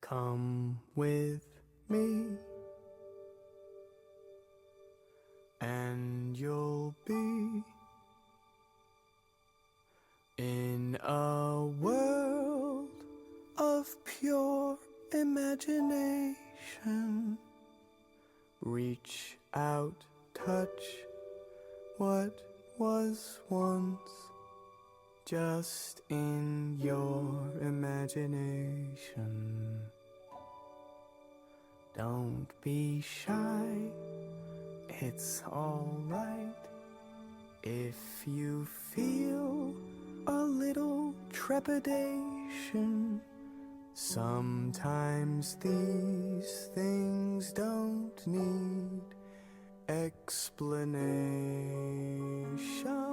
Come with me, and you'll be in a world of pure imagination. Reach out, touch what was once just in your imagination. Don't be shy, it's alright if you feel a little trepidation. Sometimes these things don't need explanation.